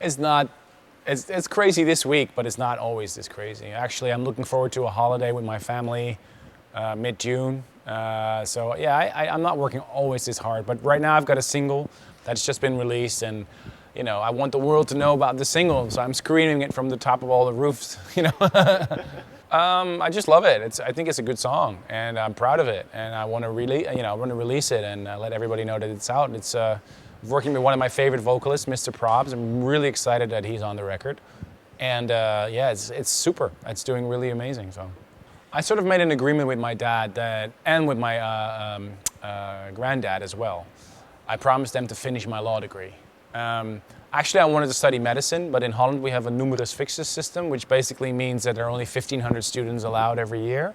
It's not. It's crazy this week, but it's not always this crazy. Actually, I'm looking forward to a holiday with my family, mid-June. So yeah, I'm not working always this hard, but right now I've got a single that's just been released, and you know, I want the world to know about the single, so I'm screaming it from the top of all the roofs. You know, I just love it. I think it's a good song, and I'm proud of it, and I want to release it and let everybody know that it's out. It's working with one of my favorite vocalists, Mr. Probs. I'm really excited that he's on the record, and yeah, it's super. It's doing really amazing. So, I sort of made an agreement with my dad and with my granddad as well. I promised them to finish my law degree. Actually, I wanted to study medicine, but in Holland we have a numerus fixus system, which basically means that there are only 1,500 students allowed every year.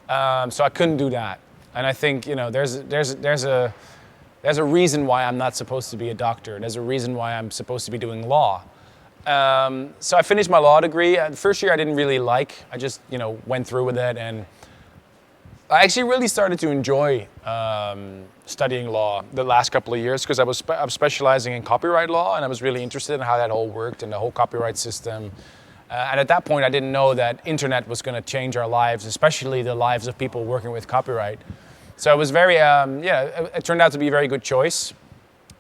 So I couldn't do that, and I think there's a reason why I'm not supposed to be a doctor. There's a reason why I'm supposed to be doing law. So I finished my law degree. The first year I didn't really like. I just, went through with it, and I actually really started to enjoy studying law the last couple of years because I was specializing in copyright law, and I was really interested in how that all worked and the whole copyright system. And at that point, I didn't know that internet was going to change our lives, especially the lives of people working with copyright. So it was very, it turned out to be a very good choice.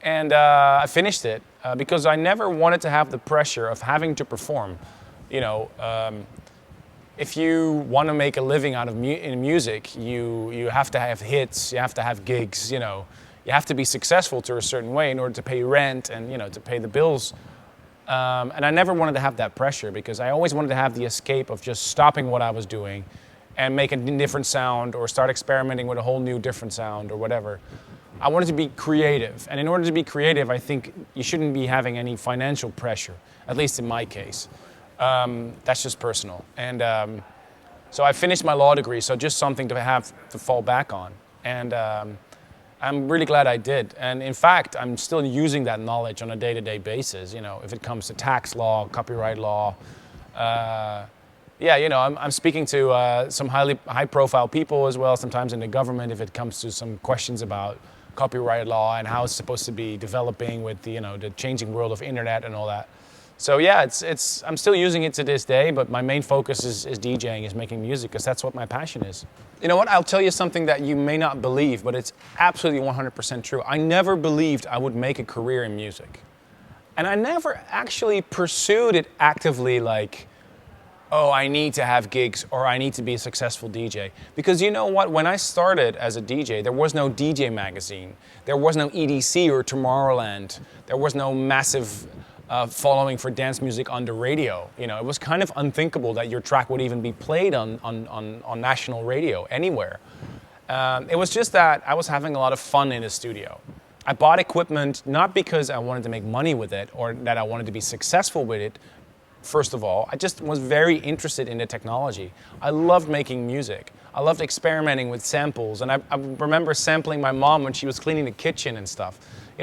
And I finished it because I never wanted to have the pressure of having to perform. If you want to make a living out of music, you have to have hits, you have to have gigs, you have to be successful to a certain way in order to pay rent and, to pay the bills. And I never wanted to have that pressure because I always wanted to have the escape of just stopping what I was doing and make a different sound or start experimenting with a whole new different sound or whatever. I wanted to be creative. And in order to be creative, I think you shouldn't be having any financial pressure, at least in my case. That's just personal. And so I finished my law degree, so just something to have to fall back on. And I'm really glad I did. And in fact, I'm still using that knowledge on a day-to-day basis, if it comes to tax law, copyright law. I'm speaking to some high-profile people as well, sometimes in the government, if it comes to some questions about copyright law and how it's supposed to be developing with the changing world of internet and all that. So yeah, I'm still using it to this day, but my main focus is DJing, is making music, because that's what my passion is. You know what? I'll tell you something that you may not believe, but it's absolutely 100% true. I never believed I would make a career in music. And I never actually pursued it actively like, oh, I need to have gigs or I need to be a successful DJ. Because you know what? When I started as a DJ, there was no DJ magazine. There was no EDC or Tomorrowland. There was no massive following for dance music on the radio. It was kind of unthinkable that your track would even be played on national radio anywhere. It was just that I was having a lot of fun in the studio. I bought equipment not because I wanted to make money with it or that I wanted to be successful with it. First of all, I just was very interested in the technology. I loved making music. I loved experimenting with samples. And I remember sampling my mom when she was cleaning the kitchen and stuff.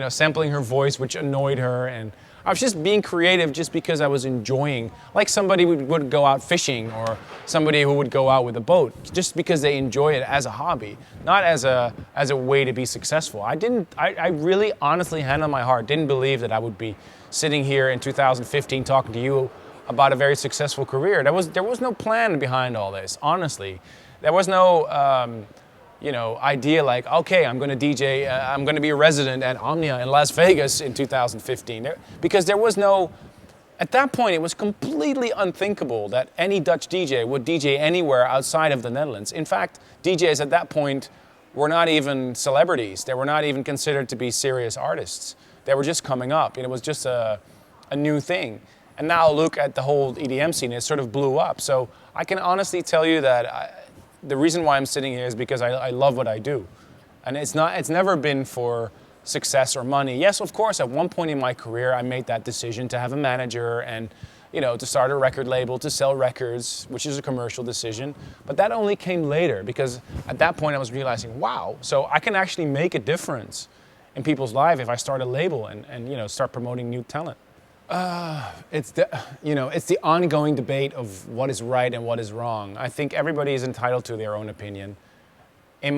Sampling her voice, which annoyed her. And I was just being creative just because I was enjoying, like somebody would go out fishing or somebody who would go out with a boat, just because they enjoy it as a hobby, not as a way to be successful. I really honestly, hand on my heart, didn't believe that I would be sitting here in 2015 talking to you about a very successful career. There was no plan behind all this, honestly. There was no idea like, okay, I'm going to DJ, I'm going to be a resident at Omnia in Las Vegas in 2015. Because there was no, at that point it was completely unthinkable that any Dutch DJ would DJ anywhere outside of the Netherlands. In fact, DJs at that point were not even celebrities. They were not even considered to be serious artists. They were just coming up. It was just a new thing. And now look at the whole EDM scene, it sort of blew up. So I can honestly tell you that the reason why I'm sitting here is because I love what I do. And it's never been for success or money. Yes, of course, at one point in my career, I made that decision to have a manager and to start a record label, to sell records, which is a commercial decision. But that only came later because at that point I was realizing, wow, so I can actually make a difference in people's lives if I start a label and start promoting new talent. It's the ongoing debate of what is right and what is wrong. I think everybody is entitled to their own opinion. I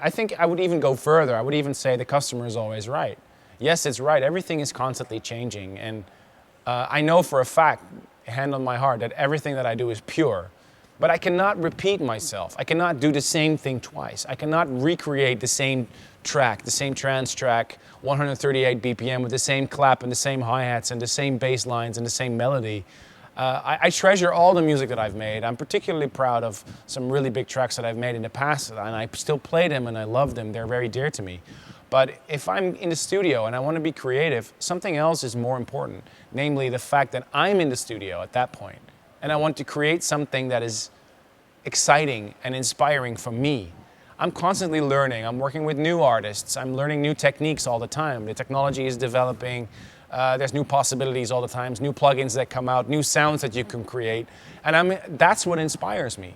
think I would even go further. I would even say the customer is always right. yes, it's right. Everything is constantly changing. And I know for a fact, hand on my heart, that everything that I do is pure. But I cannot repeat myself. I cannot do the same thing twice. I cannot recreate the same track, the same trance track, 138 BPM with the same clap and the same hi-hats and the same bass lines and the same melody. I treasure all the music that I've made. I'm particularly proud of some really big tracks that I've made in the past, and I still play them and I love them. They're very dear to me. But if I'm in the studio and I want to be creative, something else is more important, namely the fact that I'm in the studio at that point, and I want to create something that is exciting and inspiring for me. I'm constantly learning. I'm working with new artists. I'm learning new techniques all the time. The technology is developing. There's new possibilities all the time, new plugins that come out, new sounds that you can create. And that's what inspires me.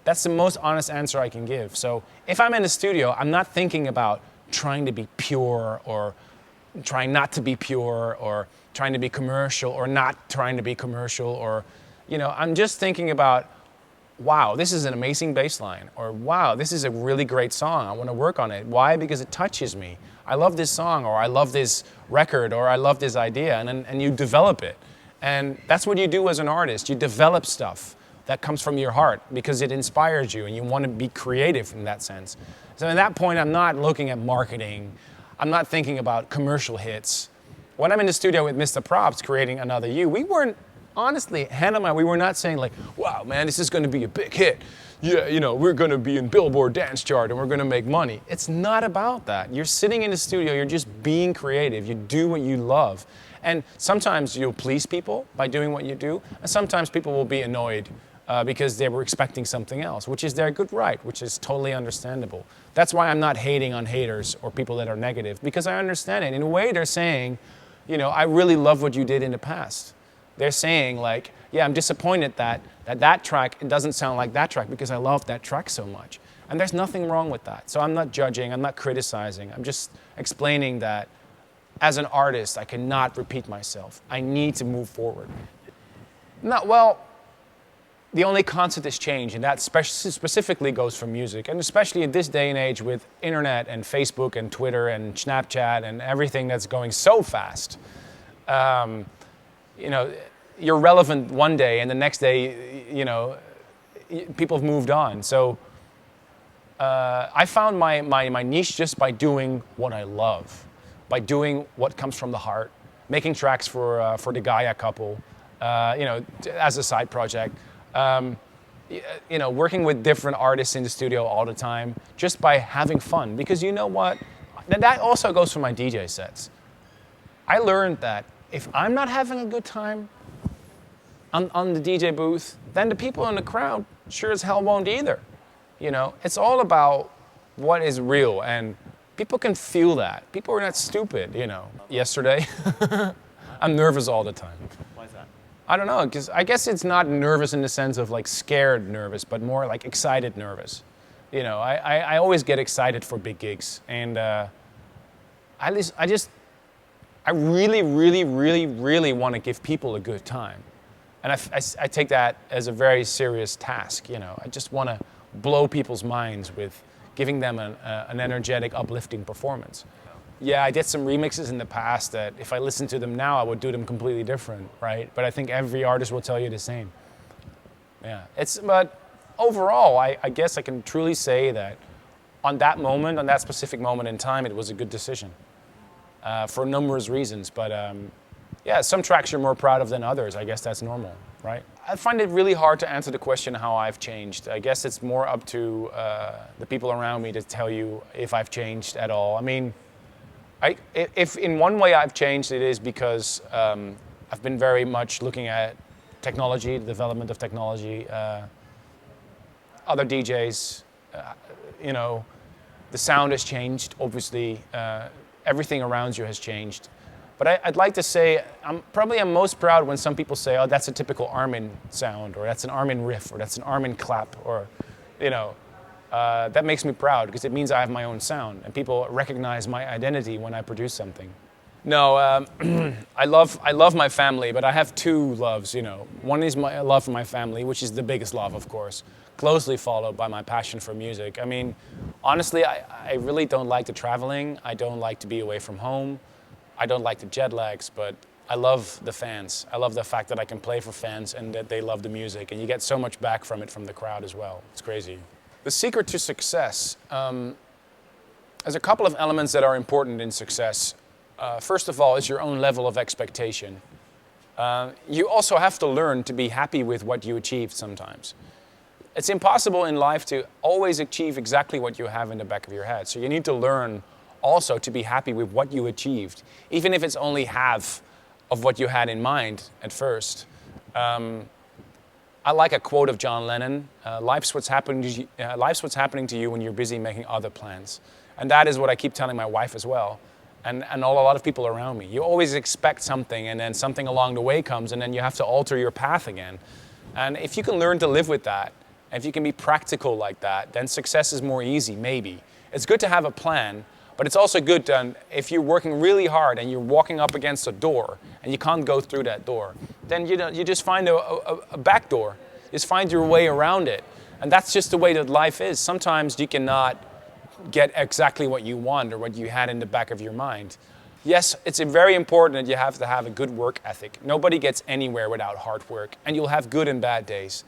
That's the most honest answer I can give. So if I'm in the studio, I'm not thinking about trying to be pure or trying not to be pure or trying to be commercial or not trying to be commercial or, I'm just thinking about, wow, this is an amazing bass line, or wow, this is a really great song. I want to work on it. Why? Because it touches me. I love this song, or I love this record, or I love this idea, and you develop it. And that's what you do as an artist. You develop stuff that comes from your heart because it inspires you and you want to be creative in that sense. So at that point, I'm not looking at marketing. I'm not thinking about commercial hits. When I'm in the studio with Mr. Props creating Another You, we weren't, honestly, hand on my, we were not saying like, wow, man, this is going to be a big hit. Yeah, we're going to be in Billboard Dance Chart and we're going to make money. It's not about that. You're sitting in the studio, you're just being creative. You do what you love. And sometimes you'll please people by doing what you do, and sometimes people will be annoyed because they were expecting something else, which is their good right, which is totally understandable. That's why I'm not hating on haters or people that are negative, because I understand it. In a way, they're saying, I really love what you did in the past. They're saying like, yeah, I'm disappointed that track, it doesn't sound like that track because I love that track so much. And there's nothing wrong with that. So I'm not judging, I'm not criticizing. I'm just explaining that as an artist, I cannot repeat myself. I need to move forward. The only constant is change, and that specifically goes for music. And especially in this day and age with internet and Facebook and Twitter and Snapchat and everything that's going so fast. You're relevant one day, and the next day, people have moved on. So I found my niche just by doing what I love, by doing what comes from the heart, making tracks for the Gaia couple, as a side project, working with different artists in the studio all the time, just by having fun. Because you know what? That also goes for my DJ sets. I learned that if I'm not having a good time on the DJ booth, then the people in the crowd sure as hell won't either. It's all about what is real, and people can feel that. People are not stupid, Yesterday, I'm nervous all the time. Why is that? I don't know, because I guess it's not nervous in the sense of like scared nervous, but more like excited nervous. I always get excited for big gigs, and I really, really, really, really want to give people a good time. And I take that as a very serious task, I just want to blow people's minds with giving them an energetic, uplifting performance. Yeah, I did some remixes in the past that if I listened to them now, I would do them completely different, right? But I think every artist will tell you the same. Yeah, but overall, I guess I can truly say that on that specific moment in time, it was a good decision. For numerous reasons, but some tracks you're more proud of than others. I guess that's normal, right? I find it really hard to answer the question how I've changed. I guess it's more up to the people around me to tell you if I've changed at all. I mean, if in one way I've changed, it is because I've been very much looking at technology, the development of technology, other DJs, the sound has changed, obviously. Everything around you has changed. But I'd like to say, I'm most proud when some people say, oh, that's a typical Armin sound, or that's an Armin riff, or that's an Armin clap, or, that makes me proud because it means I have my own sound and people recognize my identity when I produce something. No, I love my family, but I have two loves, One is my love for my family, which is the biggest love, of course, closely followed by my passion for music. I mean, honestly, I really don't like the traveling. I don't like to be away from home. I don't like the jet lags, but I love the fans. I love the fact that I can play for fans and that they love the music, and you get so much back from it from the crowd as well. It's crazy. The secret to success, there's a couple of elements that are important in success. First of all, is your own level of expectation. You also have to learn to be happy with what you achieved sometimes. It's impossible in life to always achieve exactly what you have in the back of your head. So you need to learn also to be happy with what you achieved, even if it's only half of what you had in mind at first. I like a quote of John Lennon, life's what's happening to you when you're busy making other plans. And that is what I keep telling my wife as well, and a lot of people around me. You always expect something, and then something along the way comes, and then you have to alter your path again. And if you can learn to live with that, if you can be practical like that, then success is more easy, maybe. It's good to have a plan, but it's also good to, if you're working really hard and you're walking up against a door and you can't go through that door, then you just find a back door. Just find your way around it. And that's just the way that life is. Sometimes you cannot get exactly what you want or what you had in the back of your mind. Yes, it's very important that you have to have a good work ethic. Nobody gets anywhere without hard work, and you'll have good and bad days.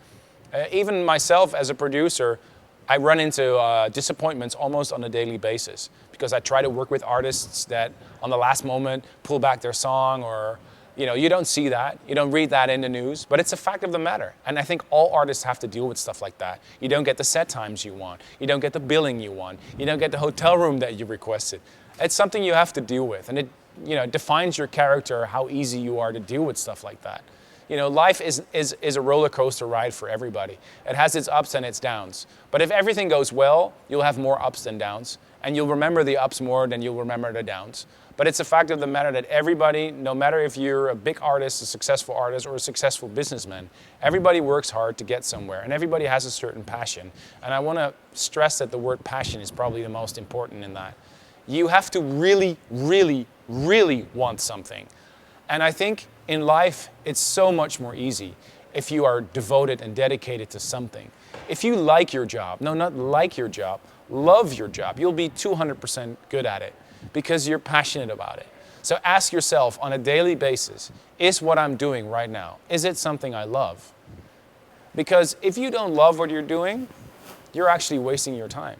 Even myself as a producer, I run into disappointments almost on a daily basis because I try to work with artists that on the last moment pull back their song, or you don't see that, you don't read that in the news, but it's a fact of the matter. And I think all artists have to deal with stuff like that. You don't get the set times you want, you don't get the billing you want, you don't get the hotel room that you requested. It's something you have to deal with, and it defines your character, how easy you are to deal with stuff like that. Life is a roller coaster ride for everybody. It has its ups and its downs. But if everything goes well, you'll have more ups than downs. And you'll remember the ups more than you'll remember the downs. But it's a fact of the matter that everybody, no matter if you're a big artist, a successful artist, or a successful businessman, everybody works hard to get somewhere. And everybody has a certain passion. And I want to stress that the word passion is probably the most important in that. You have to really, really, really want something. And I think in life, it's so much more easy if you are devoted and dedicated to something. If you like your job, no, not like your job, love your job, you'll be 200% good at it because you're passionate about it. So ask yourself on a daily basis, is what I'm doing right now, is it something I love? Because if you don't love what you're doing, you're actually wasting your time.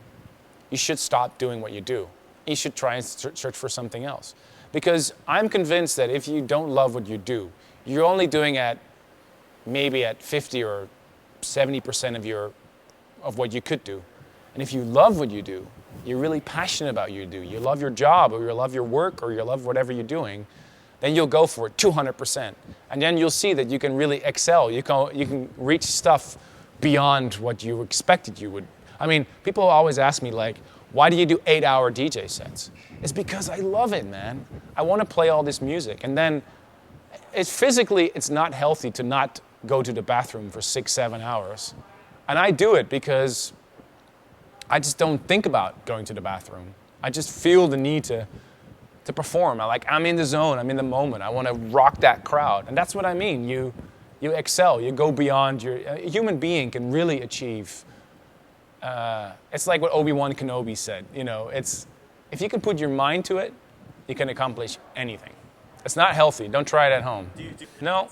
You should stop doing what you do. You should try and search for something else. Because I'm convinced that if you don't love what you do, you're only doing maybe at 50 or 70% of what you could do. And if you love what you do, you're really passionate about what you do, you love your job, or you love your work, or you love whatever you're doing, then you'll go for it 200%. And then you'll see that you can really excel. You can reach stuff beyond what you expected you would. I mean, people always ask me, like, why do you do 8-hour DJ sets? It's because I love it, man. I want to play all this music. And then it's not healthy to not go to the bathroom for 6-7 hours. And I do it because I just don't think about going to the bathroom. I just feel the need to perform. I'm in the zone, I'm in the moment. I want to rock that crowd. And that's what I mean. You excel, you go beyond a human being can really achieve. It's like what Obi-Wan Kenobi said, if you can put your mind to it, you can accomplish anything. It's not healthy. Don't try it at home. No.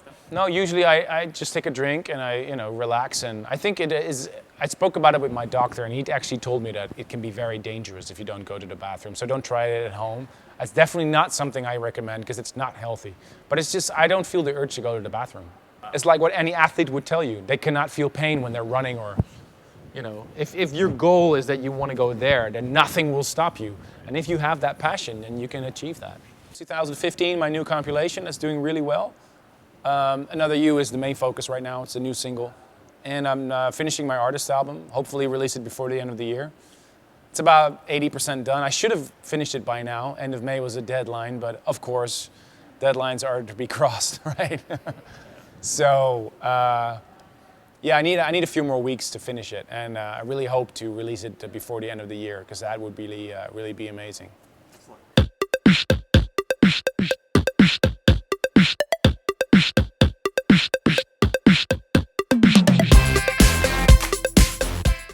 Usually I just take a drink and I relax. And I think it is. I spoke about it with my doctor, and he actually told me that it can be very dangerous if you don't go to the bathroom. So don't try it at home. It's definitely not something I recommend because it's not healthy. But it's just I don't feel the urge to go to the bathroom. It's like what any athlete would tell you. They cannot feel pain when they're running, or if your goal is that you want to go there, then nothing will stop you. And if you have that passion, then you can achieve that. 2015, my new compilation is doing really well. Another You is the main focus right now. It's a new single. And I'm finishing my artist album, hopefully release it before the end of the year. It's about 80% done. I should have finished it by now. End of May was a deadline, but of course, deadlines are to be crossed, right? So, yeah, I need a few more weeks to finish it, and I really hope to release it before the end of the year, because that would really be amazing.